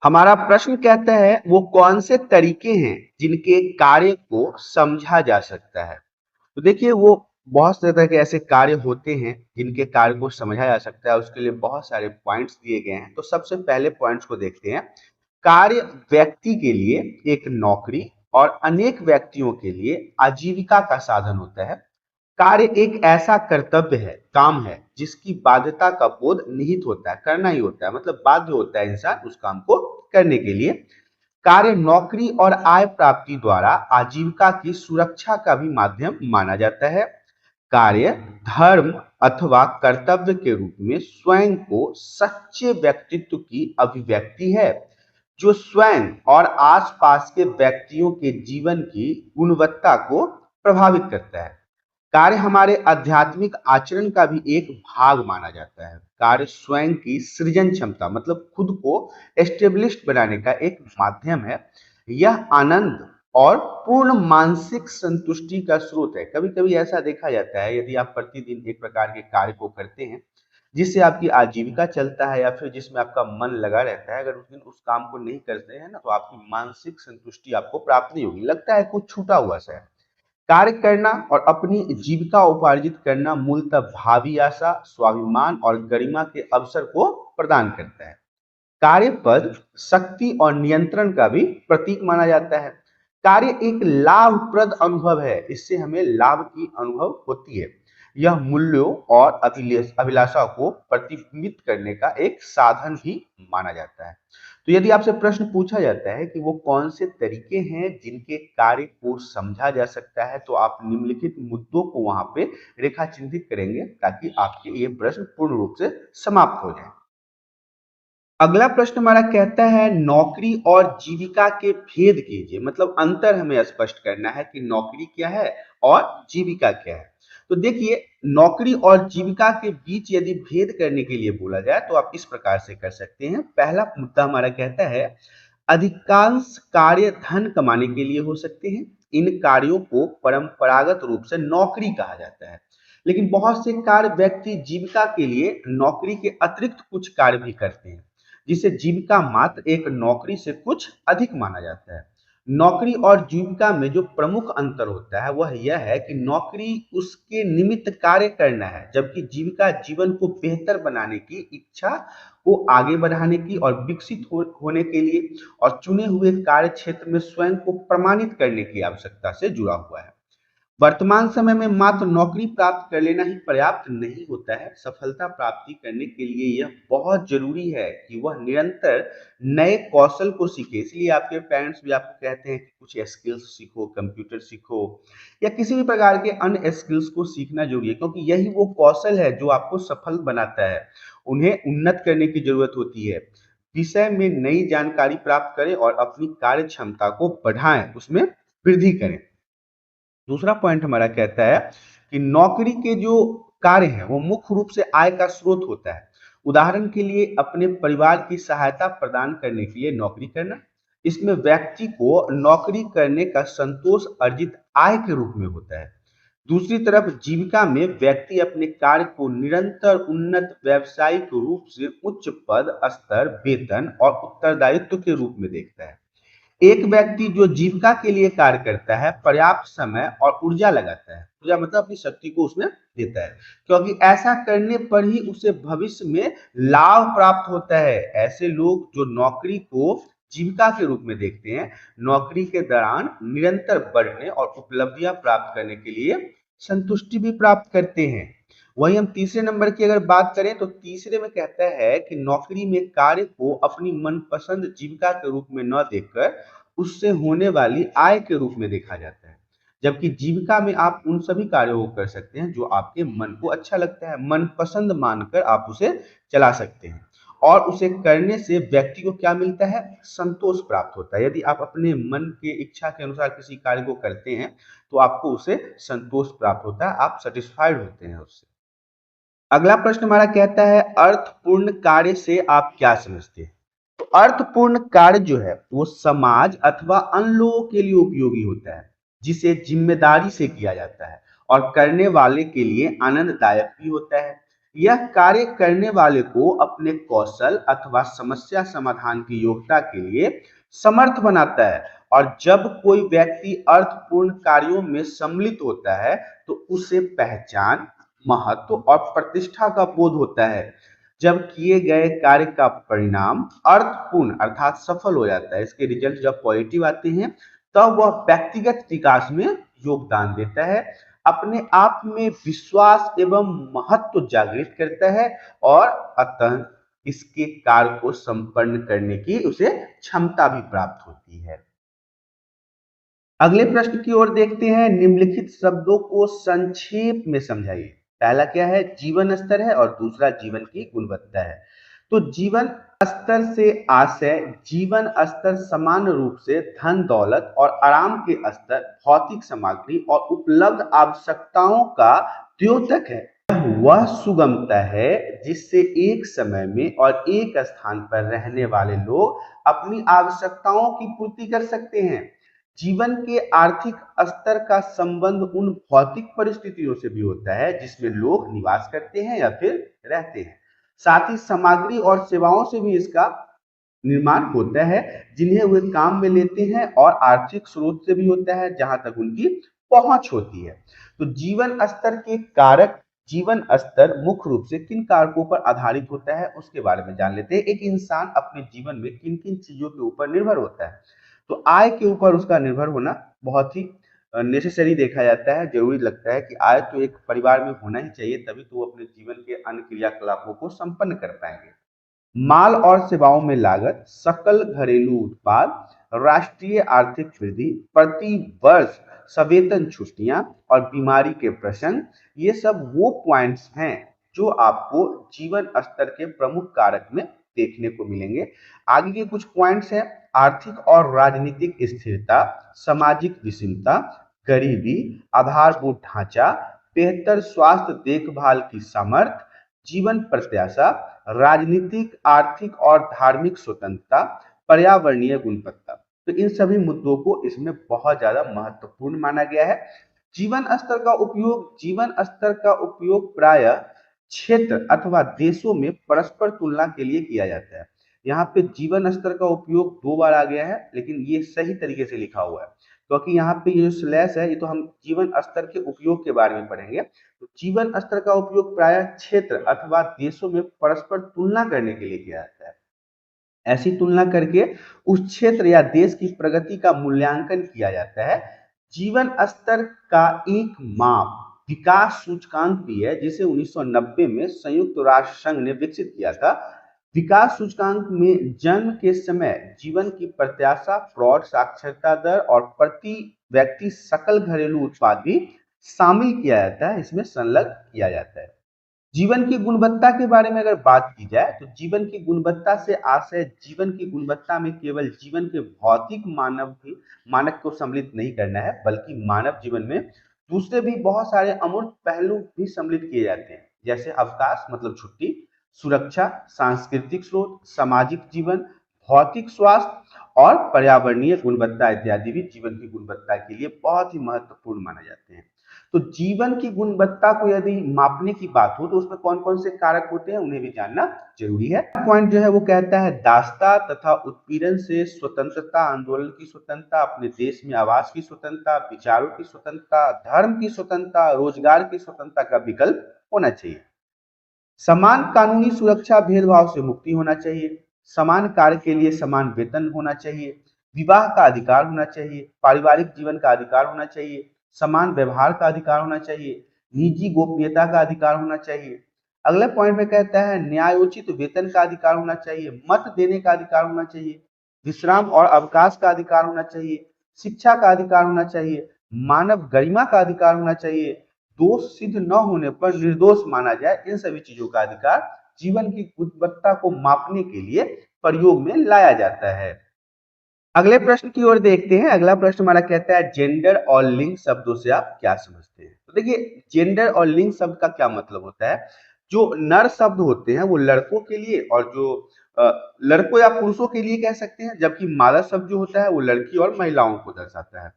हमारा प्रश्न कहता है वो कौन से तरीके हैं जिनके कार्य को समझा जा सकता है। तो देखिए वो बहुत से तरह के ऐसे कार्य होते हैं जिनके कार्य को समझा जा सकता है। उसके लिए बहुत सारे पॉइंट्स दिए गए हैं। तो सबसे पहले पॉइंट्स को देखते हैं। कार्य व्यक्ति के लिए एक नौकरी और अनेक व्यक्तियों के लिए आजीविका का साधन होता है। कार्य एक ऐसा कर्तव्य है, काम है जिसकी बाध्यता का बोध निहित होता है, करना ही होता है, मतलब बाध्य होता है इंसान उस काम को करने के लिए। कार्य नौकरी और आय प्राप्ति द्वारा आजीविका की सुरक्षा का भी माध्यम माना जाता है। कार्य धर्म अथवा कर्तव्य के रूप में स्वयं को सच्चे व्यक्तित्व की अभिव्यक्ति है, जो स्वयं और आसपास के व्यक्तियों के जीवन की गुणवत्ता को प्रभावित करता है। कार्य हमारे आध्यात्मिक आचरण का भी एक भाग माना जाता है। कार्य स्वयं की सृजन क्षमता मतलब खुद को एस्टेब्लिश्ड बनाने का एक माध्यम है। यह आनंद और पूर्ण मानसिक संतुष्टि का स्रोत है। कभी कभी ऐसा देखा जाता है, यदि आप प्रतिदिन एक प्रकार के कार्य को करते हैं जिससे आपकी आजीविका चलता है या फिर जिसमें आपका मन लगा रहता है, अगर उस दिन उस काम को नहीं करते हैं ना, तो आपकी मानसिक संतुष्टि आपको प्राप्त नहीं होगी, लगता है कुछ छूटा हुआ सा है। कार्य करना और अपनी जीविका उपार्जित करना मूलतः भावी आशा, स्वाभिमान और गरिमा के अवसर को प्रदान करता है। कार्य पद शक्ति और नियंत्रण का भी प्रतीक माना जाता है। कार्य एक लाभप्रद अनुभव है, इससे हमें लाभ की अनुभव होती है। यह मूल्यों और अभिलाषा को प्रतिबिंबित करने का एक साधन भी माना जाता है। तो यदि आपसे प्रश्न पूछा जाता है कि वो कौन से तरीके हैं जिनके कार्य को समझा जा सकता है, तो आप निम्नलिखित मुद्दों को वहां पे रेखा चिन्हित करेंगे ताकि आपके ये प्रश्न पूर्ण रूप से समाप्त हो जाए। अगला प्रश्न हमारा कहता है नौकरी और जीविका के भेद कीजिए, मतलब अंतर हमें स्पष्ट करना है कि नौकरी क्या है और जीविका क्या है। तो देखिए, नौकरी और जीविका के बीच यदि भेद करने के लिए बोला जाए तो आप इस प्रकार से कर सकते हैं। पहला मुद्दा हमारा कहता है अधिकांश कार्य धन कमाने के लिए हो सकते हैं। इन कार्यों को परंपरागत रूप से नौकरी कहा जाता है, लेकिन बहुत से कार्य व्यक्ति जीविका के लिए नौकरी के अतिरिक्त कुछ कार्य भी करते हैं, जिसे जीविका मात्र एक नौकरी से कुछ अधिक माना जाता है। नौकरी और जीविका में जो प्रमुख अंतर होता है वह यह है कि नौकरी उसके निमित्त कार्य करना है, जबकि जीविका जीवन को बेहतर बनाने की इच्छा को आगे बढ़ाने की और विकसित होने के लिए और चुने हुए कार्य क्षेत्र में स्वयं को प्रमाणित करने की आवश्यकता से जुड़ा हुआ है। वर्तमान समय में मात्र नौकरी प्राप्त कर लेना ही पर्याप्त नहीं होता है। सफलता प्राप्ति करने के लिए यह बहुत जरूरी है कि वह निरंतर नए कौशल को सीखे। इसलिए आपके पेरेंट्स भी आपको कहते हैं कि कुछ स्किल्स सीखो, कंप्यूटर सीखो या किसी भी प्रकार के अन्य स्किल्स को सीखना जरूरी है, क्योंकि यही वो कौशल है जो आपको सफल बनाता है। उन्हें उन्नत करने की जरूरत होती है। विषय में नई जानकारी प्राप्त करें और अपनी कार्य क्षमता को बढ़ाएं, उसमें वृद्धि करें। दूसरा पॉइंट हमारा कहता है कि नौकरी के जो कार्य हैं वो मुख्य रूप से आय का स्रोत होता है। उदाहरण के लिए अपने परिवार की सहायता प्रदान करने के लिए नौकरी करना, इसमें व्यक्ति को नौकरी करने का संतोष अर्जित आय के रूप में होता है। दूसरी तरफ जीविका में व्यक्ति अपने कार्य को निरंतर उन्नत व्यावसायिक रूप से उच्च पद स्तर, वेतन और उत्तरदायित्व के रूप में देखता है। एक व्यक्ति जो जीविका के लिए कार्य करता है पर्याप्त समय और ऊर्जा लगाता है, ऊर्जा मतलब अपनी शक्ति को उसमें देता है, क्योंकि ऐसा करने पर ही उसे भविष्य में लाभ प्राप्त होता है। ऐसे लोग जो नौकरी को जीविका के रूप में देखते हैं, नौकरी के दौरान निरंतर बढ़ने और उपलब्धियां प्राप्त करने के लिए संतुष्टि भी प्राप्त करते हैं। वही हम तीसरे नंबर की अगर बात करें तो तीसरे में कहता है कि नौकरी में कार्य को अपनी मनपसंद जीविका के रूप में न देखकर उससे होने वाली आय के रूप में देखा जाता है। जबकि जीविका में आप उन सभी कार्यों को कर सकते हैं जो आपके मन को अच्छा लगता है, मनपसंद मानकर आप उसे चला सकते हैं। और उसे करने से व्यक्ति को क्या मिलता है? संतोष प्राप्त होता है। यदि आप अपने मन के इच्छा के अनुसार किसी कार्य को करते हैं तो आपको उसे संतोष प्राप्त होता है, आप सेटिस्फाइड होते हैं उससे। अगला प्रश्न हमारा कहता है अर्थपूर्ण कार्य से आप क्या समझते हैं? तो अर्थपूर्ण कार्य जो है वो समाज अथवा अन्य लोगों के लिए उपयोगी होता है, जिसे जिम्मेदारी से किया जाता है और करने वाले के लिए आनंददायक भी होता है। यह कार्य करने वाले को अपने कौशल अथवा समस्या समाधान की योग्यता के लिए समर्थ बनाता है। और जब कोई व्यक्ति अर्थपूर्ण कार्यों में सम्मिलित होता है तो उसे पहचान, महत्व और प्रतिष्ठा का बोध होता है। जब किए गए कार्य का परिणाम अर्थपूर्ण अर्थात सफल हो जाता है, इसके रिजल्ट जब पॉजिटिव आते हैं, तब वह व्यक्तिगत विकास में योगदान देता है, अपने आप में विश्वास एवं महत्व जागृत करता है और अतः इसके कार्य को संपन्न करने की उसे क्षमता भी प्राप्त होती है। अगले प्रश्न की ओर देखते हैं। निम्नलिखित शब्दों को संक्षेप में समझाइए। पहला क्या है? जीवन स्तर है और दूसरा जीवन की गुणवत्ता है। तो जीवन स्तर से आशय जीवन स्तर सामान्य रूप से धन दौलत और आराम के स्तर, भौतिक सामग्री और उपलब्ध आवश्यकताओं का द्योतक है। वह सुगमता है जिससे एक समय में और एक स्थान पर रहने वाले लोग अपनी आवश्यकताओं की पूर्ति कर सकते हैं। जीवन के आर्थिक स्तर का संबंध उन भौतिक परिस्थितियों से भी होता है जिसमें लोग निवास करते हैं या फिर रहते हैं। साथ ही सामग्री और सेवाओं से भी इसका निर्माण होता है जिन्हें वे काम में लेते हैं, और आर्थिक स्रोत से भी होता है जहां तक उनकी पहुंच होती है। तो जीवन स्तर के कारक, जीवन स्तर मुख्य रूप से किन कारकों पर आधारित होता है उसके बारे में जान लेते हैं। एक इंसान अपने जीवन में किन किन चीजों के ऊपर निर्भर होता है। तो आय के ऊपर उसका निर्भर होना बहुत ही नेसेसरी देखा जाता है, जरूरी लगता है कि आय तो एक परिवार में होना ही चाहिए, तभी तो वो अपने जीवन के अन्य क्रियाकलापों को संपन्न कर पाएंगे। माल और सेवाओं में लागत, सकल घरेलू उत्पाद, राष्ट्रीय आर्थिक वृद्धि, प्रति वर्ष सवेतन छुट्टियां और बीमारी के प्रसंग, ये सब वो पॉइंट्स हैं जो आपको जीवन स्तर के प्रमुख कारक में देखने को मिलेंगे। आगे के कुछ पॉइंट्स हैं। आर्थिक और राजनीतिक स्थिरता, सामाजिक विषमता, गरीबी, आधारभूत ढांचा, बेहतर स्वास्थ्य देखभाल की सामर्थ्य, जीवन प्रत्याशा, राजनीतिक, आर्थिक और धार्मिक स्वतंत्रता, पर्यावरणीय गुणवत्ता। तो इन सभी मुद्दों को इसमें बहुत ज्यादा महत्वपूर्ण माना गया है। जीवन स्तर का उपयोग प्राय क्षेत्र अथवा देशों में परस्पर तुलना के लिए किया जाता है। यहाँ पे जीवन स्तर का उपयोग 2 बार आ गया है, लेकिन ये सही तरीके से लिखा हुआ है, क्योंकि यहाँ पे ये जो स्लैश है ये तो हम जीवन स्तर के उपयोग के बारे में पढ़ेंगे। तो जीवन स्तर का उपयोग प्राय क्षेत्र अथवा देशों में परस्पर तुलना करने के लिए किया जाता है। ऐसी तुलना करके उस क्षेत्र या देश की प्रगति का मूल्यांकन किया जाता है। जीवन स्तर का एक माप विकास सूचकांक भी है, जिसे 1990 में संयुक्त राष्ट्र संघ ने विकसित किया था। विकास सूचकांक में जन्म के समय जीवन की प्रत्याशा, प्रौढ़ साक्षरता दर और प्रति व्यक्ति सकल घरेलू उत्पाद भी शामिल किया जाता है, इसमें संलग्न किया जाता है। जीवन की गुणवत्ता के बारे में अगर बात की जाए तो जीवन की गुणवत्ता से आशय जीवन की गुणवत्ता में केवल जीवन के भौतिक मानक को सम्मिलित नहीं करना है, बल्कि मानव जीवन में दूसरे भी बहुत सारे अमूर्त पहलू भी सम्मिलित किए जाते हैं, जैसे अवकाश मतलब छुट्टी, सुरक्षा, सांस्कृतिक स्रोत, सामाजिक जीवन, भौतिक स्वास्थ्य और पर्यावरणीय गुणवत्ता इत्यादि भी जीवन की गुणवत्ता के लिए बहुत ही महत्वपूर्ण माने जाते हैं। तो जीवन की गुणवत्ता को यदि मापने की बात हो तो उसमें कौन कौन से कारक होते हैं उन्हें भी जानना जरूरी है। पॉइंट जो है वो कहता है दासता तथा उत्पीड़न से स्वतंत्रता, आंदोलन की स्वतंत्रता, अपने देश में आवास की स्वतंत्रता, विचारों की स्वतंत्रता, धर्म की स्वतंत्रता, रोजगार की स्वतंत्रता का विकल्प होना चाहिए। समान कानूनी सुरक्षा, भेदभाव से मुक्ति होना चाहिए। समान कार्य के लिए समान वेतन होना चाहिए। विवाह का अधिकार होना चाहिए। पारिवारिक जीवन का अधिकार होना चाहिए। समान व्यवहार का अधिकार होना चाहिए। निजी गोपनीयता का अधिकार होना चाहिए। अगले पॉइंट में कहता है न्यायोचित वेतन का अधिकार होना चाहिए। मत देने का अधिकार होना चाहिए। विश्राम और अवकाश का अधिकार होना चाहिए। शिक्षा का अधिकार होना चाहिए। मानव गरिमा का अधिकार होना चाहिए। दोष सिद्ध न होने पर निर्दोष माना जाए, इन सभी चीजों का अधिकार जीवन की गुणवत्ता को मापने के लिए प्रयोग में लाया जाता है। अगले प्रश्न की ओर देखते हैं। अगला प्रश्न हमारा कहता है जेंडर और लिंग शब्दों से आप क्या समझते हैं? तो देखिए, जेंडर और लिंग शब्द का क्या मतलब होता है। जो नर शब्द होते हैं वो लड़कों के लिए और जो लड़कों या पुरुषों के लिए कह सकते हैं, जबकि मादा शब्द जो होता है वो लड़की और महिलाओं को दर्शाता है।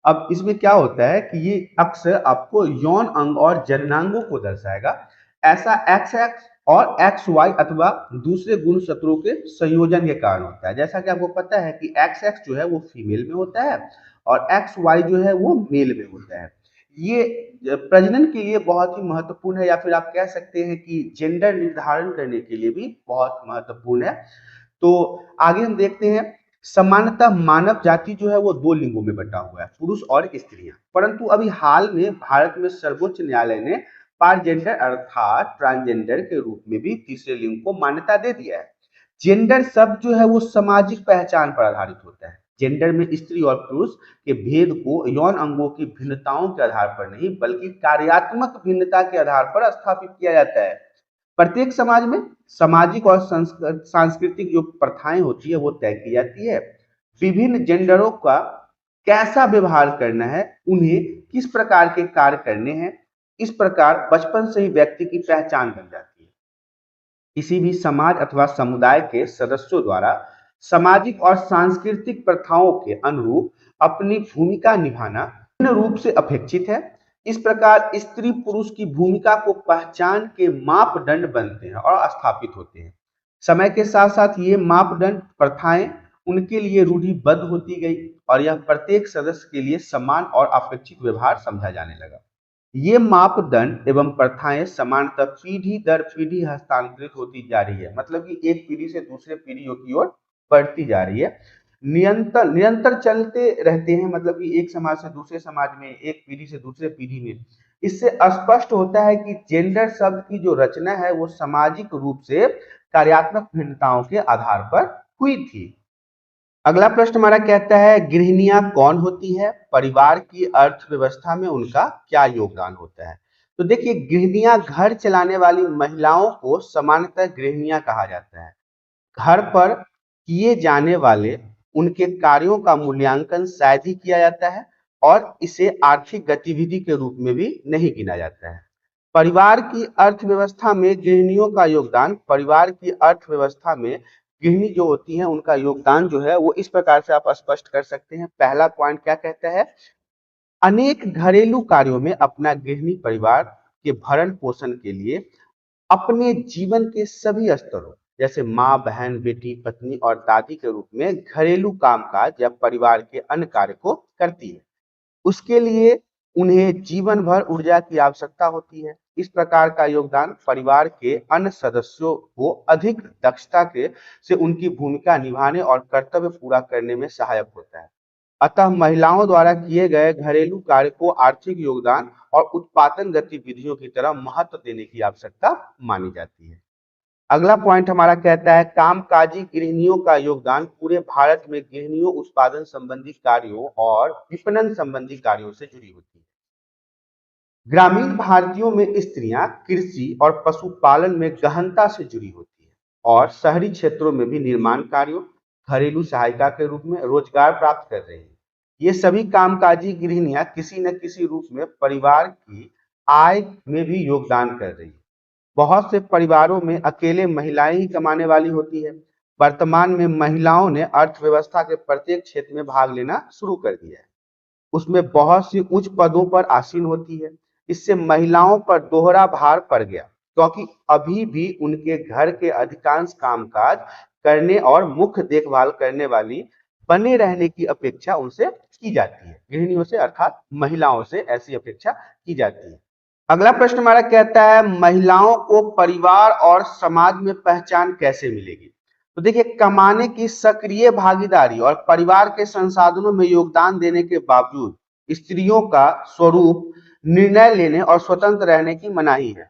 अब इसमें क्या होता है कि ये अक्सर आपको यौन अंग और जननांगों को दर्शाएगा, ऐसा एक्स एक्स और एक्स वाई अथवा दूसरे गुणसूत्रों के संयोजन के कारण होता है। जैसा कि आपको पता है कि एक्स एक्स जो है वो फीमेल में होता है और एक्स वाई जो है वो मेल में होता है। ये प्रजनन के लिए बहुत ही महत्वपूर्ण है, या फिर आप कह सकते हैं कि जेंडर निर्धारण करने के लिए भी बहुत महत्वपूर्ण है। तो आगे हम देखते हैं, सामान्यतः मानव जाति जो है वो दो लिंगों में बटा हुआ है, पुरुष और स्त्रियां। परंतु अभी हाल में भारत में सर्वोच्च न्यायालय ने पारजेंडर अर्थात ट्रांसजेंडर के रूप में भी तीसरे लिंग को मान्यता दे दिया है। जेंडर शब्द जो है वो सामाजिक पहचान पर आधारित होता है। जेंडर में स्त्री और पुरुष के भेद को यौन अंगों की भिन्नताओं के आधार पर नहीं बल्कि कार्यात्मक भिन्नता के आधार पर स्थापित किया जाता है। प्रत्येक समाज में सामाजिक और सांस्कृतिक जो प्रथाएं होती है वो तय की जाती है। विभिन्न जेंडरों का कैसा व्यवहार करना है, उन्हें किस प्रकार के कार्य करने हैं, इस प्रकार बचपन से ही व्यक्ति की पहचान बन जाती है। किसी भी समाज अथवा समुदाय के सदस्यों द्वारा सामाजिक और सांस्कृतिक प्रथाओं के अनुरूप अपनी भूमिका निभाना पूर्ण रूप से अपेक्षित है। इस प्रकार स्त्री पुरुष की भूमिका को पहचान के मापदंड बनते हैं और स्थापित होते हैं। समय के साथ साथ ये मापदंड प्रथाएं उनके लिए रूढ़िबद्ध होती गई और यह प्रत्येक सदस्य के लिए समान और अपेक्षित व्यवहार समझा जाने लगा। ये मापदंड एवं प्रथाएं समानतः पीढ़ी दर पीढ़ी हस्तांतरित होती जा रही है, मतलब कि एक पीढ़ी से दूसरे पीढ़ियों की ओर बढ़ती जा रही है। निरंतर निरंतर चलते रहते हैं, मतलब कि एक समाज से दूसरे समाज में, एक पीढ़ी से दूसरे पीढ़ी में। इससे स्पष्ट होता है कि जेंडर शब्द की जो रचना है वो सामाजिक रूप से कार्यात्मक भिन्नताओं के आधार पर हुई थी। अगला प्रश्न हमारा कहता है, गृहिणियां कौन होती है, परिवार की अर्थव्यवस्था में उनका क्या योगदान होता है। तो देखिए, गृहिणियां घर चलाने वाली महिलाओं को सामान्यतः गृहिणियां कहा जाता है। घर पर किए जाने वाले उनके कार्यों का मूल्यांकन शायद ही किया जाता है और इसे आर्थिक गतिविधि के रूप में भी नहीं गिना जाता है। परिवार की अर्थव्यवस्था में गृहिणियों का योगदान, परिवार की अर्थव्यवस्था में गृहिणी जो होती है उनका योगदान जो है वो इस प्रकार से आप स्पष्ट कर सकते हैं। पहला पॉइंट क्या कहता है, अनेक घरेलू कार्यों में अपना गृहिणी परिवार के भरण पोषण के लिए अपने जीवन के सभी स्तरों जैसे माँ, बहन, बेटी, पत्नी और दादी के रूप में घरेलू कामकाज या परिवार के अन्य कार्य को करती है। उसके लिए उन्हें जीवन भर ऊर्जा की आवश्यकता होती है। इस प्रकार का योगदान परिवार के अन्य सदस्यों को अधिक दक्षता के से उनकी भूमिका निभाने और कर्तव्य पूरा करने में सहायक होता है। अतः महिलाओं द्वारा किए गए घरेलू कार्य को आर्थिक योगदान और उत्पादन गतिविधियों की तरह महत्व देने की आवश्यकता मानी जाती है। अगला पॉइंट हमारा कहता है, कामकाजी गृहिणियों का योगदान पूरे भारत में गृहिणियों उत्पादन संबंधी कार्यों और विपणन संबंधी कार्यों से जुड़ी होती है। ग्रामीण भारतीयों में स्त्रियां कृषि और पशुपालन में गहनता से जुड़ी होती है और शहरी क्षेत्रों में भी निर्माण कार्यों, घरेलू सहायिका के रूप में रोजगार प्राप्त कर रही है। ये सभी कामकाजी गृहिणियां किसी न किसी रूप में परिवार की आय में भी योगदान कर रही है। बहुत से परिवारों में अकेले महिलाएं ही कमाने वाली होती है। वर्तमान में महिलाओं ने अर्थव्यवस्था के प्रत्येक क्षेत्र में भाग लेना शुरू कर दिया है। उसमें बहुत सी उच्च पदों पर आसीन होती है। इससे महिलाओं पर दोहरा भार पड़ गया, क्योंकि अभी भी उनके घर के अधिकांश कामकाज करने और मुख्य देखभाल करने वाली बने रहने की अपेक्षा उनसे की जाती है। गृहिणियों से अर्थात महिलाओं से ऐसी अपेक्षा की जाती है। अगला प्रश्न हमारा कहता है, महिलाओं को परिवार और समाज में पहचान कैसे मिलेगी। तो देखिए, कमाने की सक्रिय भागीदारी और परिवार के संसाधनों में योगदान देने के बावजूद स्त्रियों का स्वरूप निर्णय लेने और स्वतंत्र रहने की मनाही है।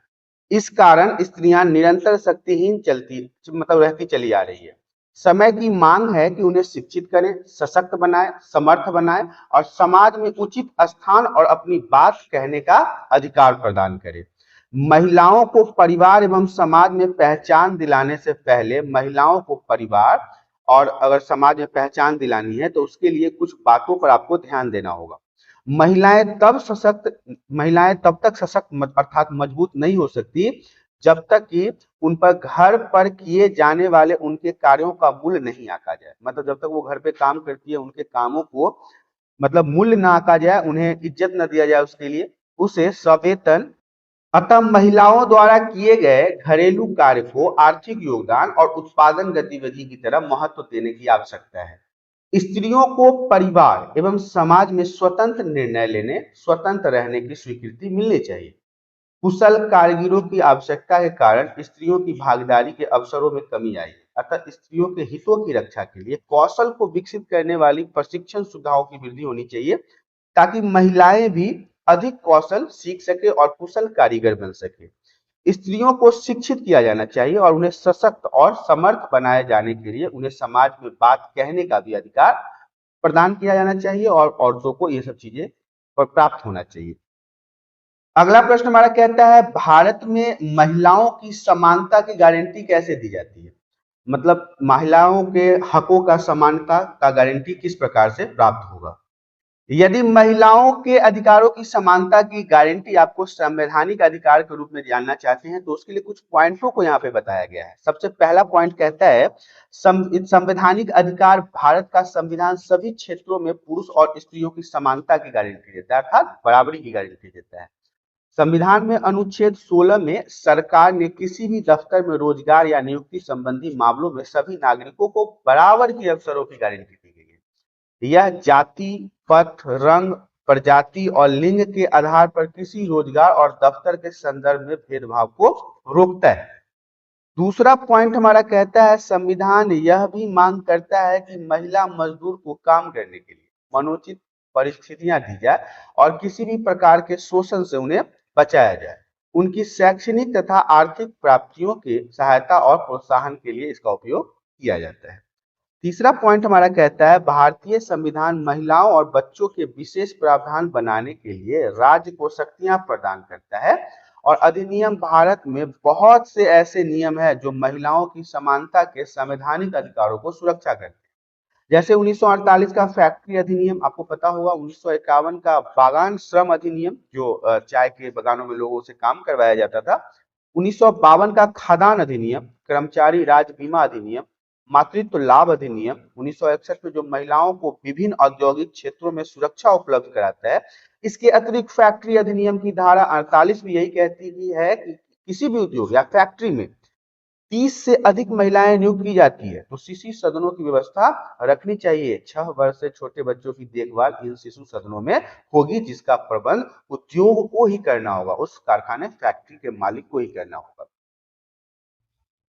इस कारण स्त्रियां निरंतर शक्तिहीन रहती चली आ रही है। समय की मांग है कि उन्हें शिक्षित करें, सशक्त बनाए, समर्थ बनाए और समाज में उचित स्थान और अपनी बात कहने का अधिकार प्रदान करें। महिलाओं को परिवार एवं समाज में पहचान दिलाने से पहले महिलाओं को परिवार और अगर समाज में पहचान दिलानी है तो उसके लिए कुछ बातों पर आपको ध्यान देना होगा। महिलाएं तब तक सशक्त अर्थात मजबूत नहीं हो सकती जब तक कि उन पर घर पर किए जाने वाले उनके कार्यों का मूल्य नहीं आंका जाए। मतलब जब तक वो घर पे काम करती है उनके कामों को मतलब मूल्य ना आंका जाए, उन्हें इज्जत न दिया जाए, उसके लिए उसे सवेतन अतः महिलाओं द्वारा किए गए घरेलू कार्य को आर्थिक योगदान और उत्पादन गतिविधि की तरह महत्व देने की आवश्यकता है। स्त्रियों को परिवार एवं समाज में स्वतंत्र निर्णय लेने, स्वतंत्र रहने की स्वीकृति मिलनी चाहिए। कुशल कारीगरों की आवश्यकता के कारण स्त्रियों की भागीदारी के अवसरों में कमी आई। अतः स्त्रियों के हितों की रक्षा के लिए कौशल को विकसित करने वाली प्रशिक्षण सुविधाओं की वृद्धि होनी चाहिए, ताकि महिलाएं भी अधिक कौशल सीख सके और कुशल कारीगर बन सके। स्त्रियों को शिक्षित किया जाना चाहिए और उन्हें सशक्त और समर्थ बनाए जाने के लिए उन्हें समाज में बात कहने का भी अधिकार प्रदान किया जाना चाहिए और औरतों को ये सब चीजें प्राप्त होना चाहिए। अगला प्रश्न हमारा कहता है, भारत में महिलाओं की समानता की गारंटी कैसे दी जाती है? मतलब महिलाओं के हकों का समानता का गारंटी किस प्रकार से प्राप्त होगा? यदि महिलाओं के अधिकारों की समानता की गारंटी आपको संवैधानिक अधिकार के रूप में जानना चाहते हैं, तो उसके लिए कुछ पॉइंटों को यहाँ पे बताया गया है। सबसे पहला पॉइंट कहता है, संवैधानिक अधिकार भारत का संविधान सभी क्षेत्रों में पुरुष और स्त्रियों की समानता की गारंटी देता है, अर्थात बराबरी की गारंटी देता है। संविधान में अनुच्छेद 16 में सरकार ने किसी भी दफ्तर में रोजगार या नियुक्ति संबंधी मामलों में सभी नागरिकों को बराबर के अवसरों की गारंटी दी गई है। यह जाति, पथ, रंग, प्रजाति और लिंग के आधार पर किसी रोजगार और दफ्तर के संदर्भ में भेदभाव को रोकता है। दूसरा पॉइंट हमारा कहता है, संविधान यह भी मांग करता है कि महिला मजदूर को काम करने के लिए मनोचित परिस्थितियां दी जाए और किसी भी प्रकार के शोषण से उन्हें बचाया जाए। उनकी शैक्षणिक तथा आर्थिक प्राप्तियों के सहायता और प्रोत्साहन के लिए इसका उपयोग किया जाता है। तीसरा पॉइंट हमारा कहता है, भारतीय संविधान महिलाओं और बच्चों के विशेष प्रावधान बनाने के लिए राज्य को शक्तियां प्रदान करता है और अधिनियम भारत में बहुत से ऐसे नियम हैं जो महिलाओं की समानता के संवैधानिक अधिकारों को सुरक्षा करते हैं। जैसे 1948 का फैक्ट्री अधिनियम आपको पता होगा, 1951 का बागान श्रम अधिनियम जो चाय के बागानों में लोगों से काम करवाया जाता था, 1952 का खाद्यान्न अधिनियम, कर्मचारी राज्य बीमा अधिनियम, मातृत्व लाभ अधिनियम 1961 में जो महिलाओं को विभिन्न औद्योगिक क्षेत्रों में सुरक्षा उपलब्ध कराता है। इसके अतिरिक्त फैक्ट्री अधिनियम की धारा 48 भी यही कहती है कि किसी भी उद्योग या फैक्ट्री में 30 से अधिक महिलाएं नियुक्त की जाती है तो शिशु सदनों की व्यवस्था रखनी चाहिए। 6 वर्ष से छोटे बच्चों की देखभाल इन शिशु सदनों में होगी, जिसका प्रबंध उद्योग को ही करना होगा, उस कारखाने फैक्ट्री के मालिक को ही करना होगा।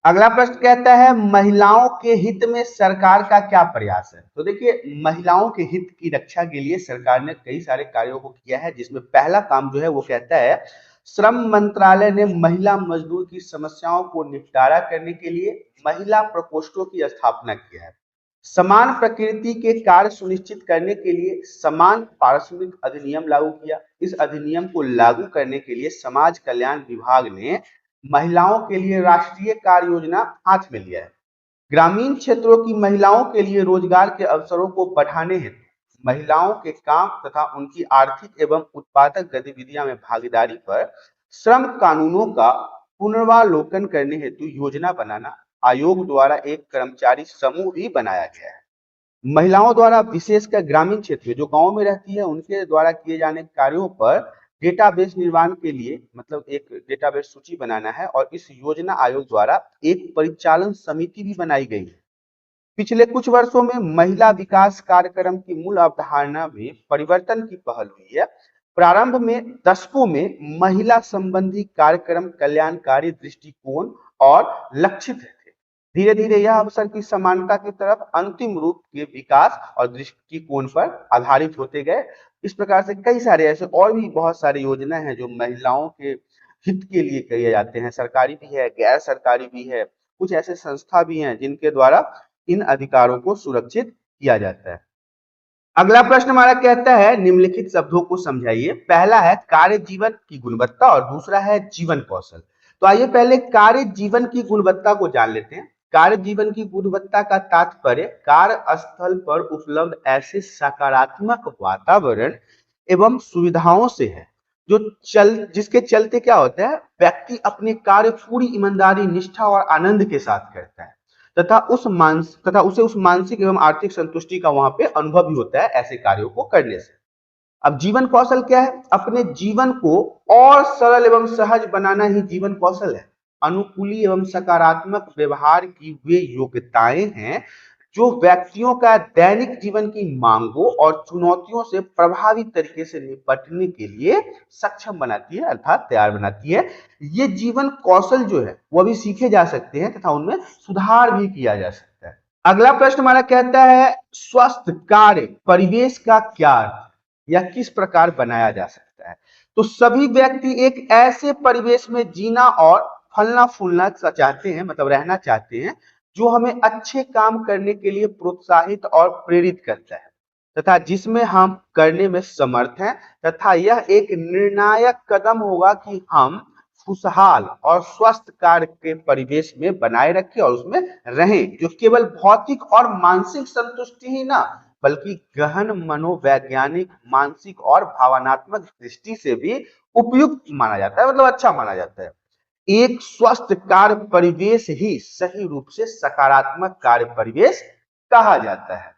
अगला प्रश्न कहता है, महिलाओं के हित में सरकार का क्या प्रयास है? तो देखिए, महिलाओं के हित की रक्षा के लिए सरकार ने कई सारे कार्यों को किया है, जिसमें पहला काम जो है वो कहता है, श्रम मंत्रालय ने महिला मजदूर की समस्याओं को निपटारा करने के लिए महिला प्रकोष्ठों की स्थापना की है। समान प्रकृति के कार्य सुनिश्चित करने के लिए समान पारिश्रमिक अधिनियम लागू किया। इस अधिनियम को लागू करने के लिए समाज कल्याण विभाग ने महिलाओं के लिए राष्ट्रीय कार्य योजना हाथ में लिया है। ग्रामीण क्षेत्रों की महिलाओं के लिए रोजगार के अवसरों को बढ़ाने हेतु महिलाओं के काम तथा उनकी आर्थिक एवं उत्पादक गतिविधियों में भागीदारी पर श्रम कानूनों का पुनर्वालोकन करने हेतु योजना बनाना, आयोग द्वारा एक कर्मचारी समूह भी बनाया गया है। महिलाओं द्वारा विशेषकर ग्रामीण क्षेत्र में जो गांव में रहती है उनके द्वारा किए जाने कार्यों पर डेटाबेस निर्माण के लिए मतलब एक डेटाबेस सूची बनाना है और इस योजना आयोग द्वारा एक परिचालन समिति भी बनाई गई है। पिछले कुछ वर्षों में महिला विकास कार्यक्रम की मूल अवधारणा में परिवर्तन की पहल हुई है। प्रारंभ में दशकों में महिला संबंधी कार्यक्रम कल्याणकारी दृष्टिकोण और लक्षित थे। धीरे धीरे यह अवसर की समानता की तरफ अंतिम रूप के विकास और दृष्टिकोण पर आधारित होते गए। इस प्रकार से कई सारे ऐसे और भी बहुत सारी योजना है जो महिलाओं के हित के लिए किए जाते हैं। सरकारी भी है, गैर सरकारी भी है, कुछ ऐसे संस्था भी हैं जिनके द्वारा इन अधिकारों को सुरक्षित किया जाता है। अगला प्रश्न हमारा कहता है, निम्नलिखित शब्दों को समझाइए। पहला है कार्य जीवन की गुणवत्ता और दूसरा है जीवन कौशल। तो आइए पहले कार्य जीवन की गुणवत्ता को जान लेते हैं। कार्य जीवन की गुणवत्ता का तात्पर्य कार्य स्थल पर उपलब्ध ऐसे सकारात्मक वातावरण एवं सुविधाओं से है जिसके चलते क्या होता है, व्यक्ति अपने कार्य पूरी ईमानदारी, निष्ठा और आनंद के साथ करता है तथा उसे उस मानसिक एवं आर्थिक संतुष्टि का वहां पे अनुभव भी होता है ऐसे कार्यों को करने से। अब जीवन कौशल क्या है? अपने जीवन को और सरल एवं सहज बनाना ही जीवन कौशल है। अनुकूली एवं सकारात्मक व्यवहार की वे योग्यताएं हैं जो व्यक्तियों का दैनिक जीवन की मांगों और चुनौतियों से प्रभावी तरीके से निपटने के लिए सक्षम बनाती है, अर्थात तैयार बनाती है। ये जीवन कौशल जो है वो भी सीखे जा सकते हैं तथा उनमें सुधार भी किया जा सकता है। अगला प्रश्न हमारा कहता है स्वस्थ कार्य परिवेश का क्या अर्थ या किस प्रकार बनाया जा सकता है? तो सभी व्यक्ति एक ऐसे परिवेश में जीना और फलना फूलना चाहते हैं, मतलब रहना चाहते हैं, जो हमें अच्छे काम करने के लिए प्रोत्साहित और प्रेरित करता है तथा जिसमें हम करने में समर्थ हैं, तथा यह एक निर्णायक कदम होगा कि हम खुशहाल और स्वस्थ कार्य के परिवेश में बनाए रखें और उसमें रहें, जो केवल भौतिक और मानसिक संतुष्टि ही ना बल्कि गहन मनोवैज्ञानिक, मानसिक और भावनात्मक दृष्टि से भी उपयुक्त माना जाता है, मतलब अच्छा माना जाता है। एक स्वस्थ कार्य परिवेश ही सही रूप से सकारात्मक कार्य परिवेश कहा जाता है।